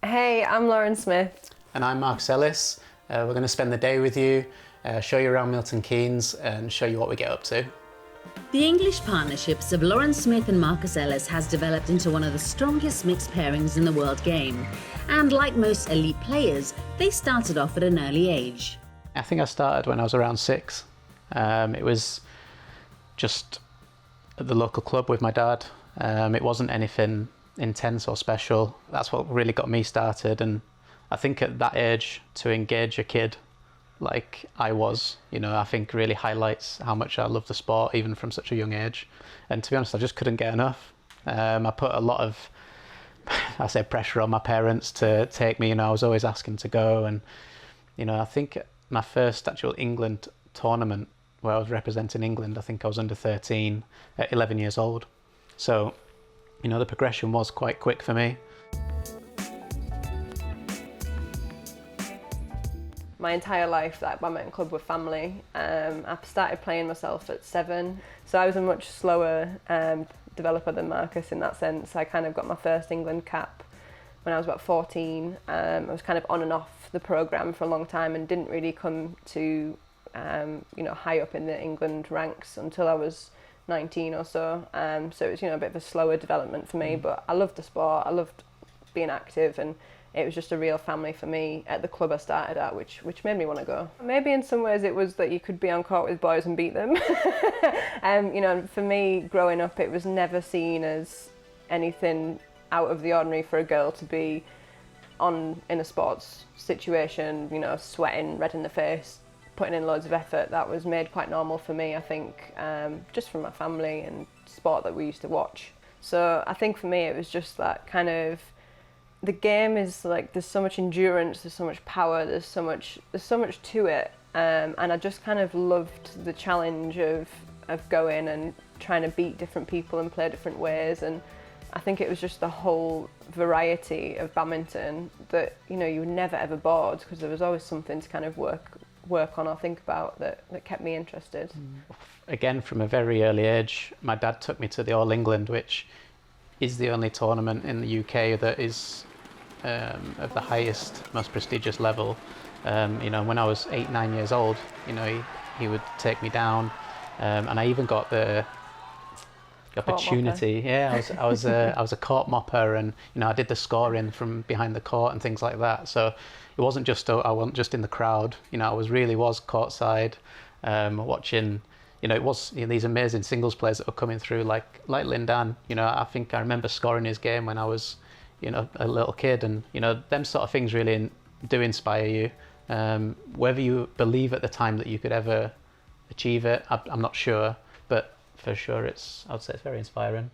Hey, I'm Lauren Smith. And I'm Ellis. We're going to spend the day with you, show you around Milton Keynes and show you what we get up to. The English partnerships of Lauren Smith and Marcus Ellis has developed into one of the strongest mixed pairings in the world game. And like most elite players, they started off at an early age. I think I started when I was around 6. It was just at the local club with my dad. It wasn't anything intense or special. That's what really got me started, and I think at that age to engage a kid like I was, I think really highlights how much I love the sport even from such a young age. And to be honest, I just couldn't get enough. I put a lot of pressure on my parents to take me. I was always asking to go, and I think my first actual England tournament where I was representing England, I think I was under 13 at 11 years old. So the progression was quite quick for me. My entire life, that badminton club were family. I started playing myself at 7, so I was a much slower developer than Marcus in that sense. I kind of got my first England cap when I was about 14. I was kind of on and off the programme for a long time and didn't really come to high up in the England ranks until I was 19 or so. So it was a bit of a slower development for me, but I loved the sport. I loved being active, and it was just a real family for me at the club I started at, which made me want to go. Maybe in some ways it was that you could be on court with boys and beat them. For me, growing up, it was never seen as anything out of the ordinary for a girl to be in a sports situation, sweating, red in the face, putting in loads of effort. That was made quite normal for me, I think, just from my family and sport that we used to watch. So I think for me it was just that kind of, the game is like, there's so much endurance, there's so much power, there's so much to it, and I just kind of loved the challenge of going and trying to beat different people and play different ways. And I think it was just the whole variety of badminton that you were never ever bored, because there was always something to kind of work on or think about that kept me interested. Again, from a very early age, my dad took me to the All England, which is the only tournament in the UK that is of the highest, most prestigious level. When I was 8-9 years old, he would take me down, and I even got the opportunity. Yeah, I was a court mopper, and I did the scoring from behind the court and things like that. So it wasn't just I wasn't just in the crowd. I was courtside, watching. It was these amazing singles players that were coming through, like Lindan. I think I remember scoring his game when I was a little kid, and them sort of things really do inspire you. Whether you believe at the time that you could ever achieve it, I'm not sure, but for sure I would say it's very inspiring.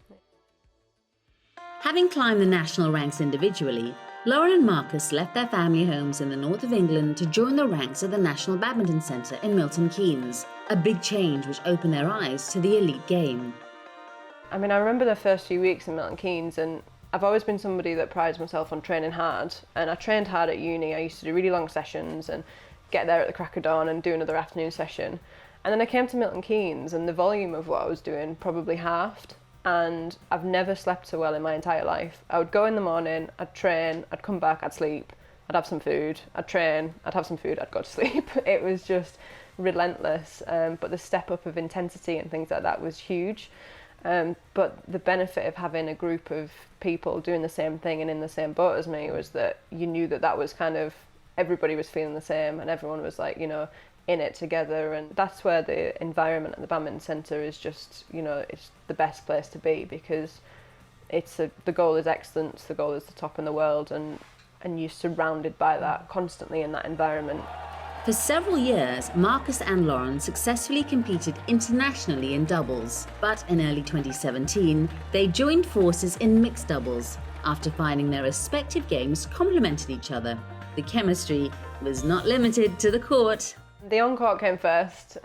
Having climbed the national ranks individually, Lauren and Marcus left their family homes in the north of England to join the ranks at the National Badminton Centre in Milton Keynes, a big change which opened their eyes to the elite game. I remember the first few weeks in Milton Keynes, and I've always been somebody that prides myself on training hard, and I trained hard at uni. I used to do really long sessions and get there at the crack of dawn and do another afternoon session. And then I came to Milton Keynes, and the volume of what I was doing probably halved, and I've never slept so well in my entire life. I would go in the morning, I'd train, I'd come back, I'd sleep, I'd have some food, I'd train, I'd have some food, I'd go to sleep. It was just relentless, but the step up of intensity and things like that was huge. But the benefit of having a group of people doing the same thing and in the same boat as me was that you knew that was kind of, everybody was feeling the same, and everyone was like, in it together. And that's where the environment at the Badminton Centre is just, it's the best place to be, because the goal is excellence, the goal is the top in the world, and you're surrounded by that constantly in that environment. For several years, Marcus and Lauren successfully competed internationally in doubles, but in early 2017, they joined forces in mixed doubles after finding their respective games complemented each other. The chemistry was not limited to the court. The on-court came first,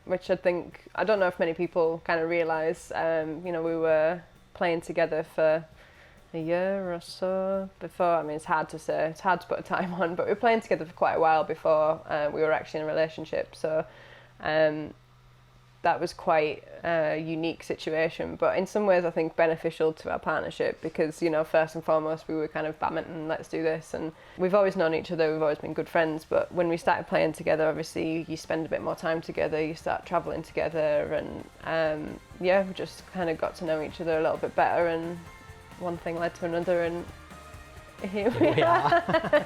which I don't know if many people kind of realise. We were playing together for a year or so before. It's hard to say, it's hard to put a time on, but we were playing together for quite a while before we were actually in a relationship. So that was quite a unique situation, but in some ways I think beneficial to our partnership, because, you know, first and foremost we were kind of badminton, let's do this, and we've always known each other, we've always been good friends, but when we started playing together, obviously you spend a bit more time together, you start travelling together, and yeah, we just kind of got to know each other a little bit better, and one thing led to another, and here we are.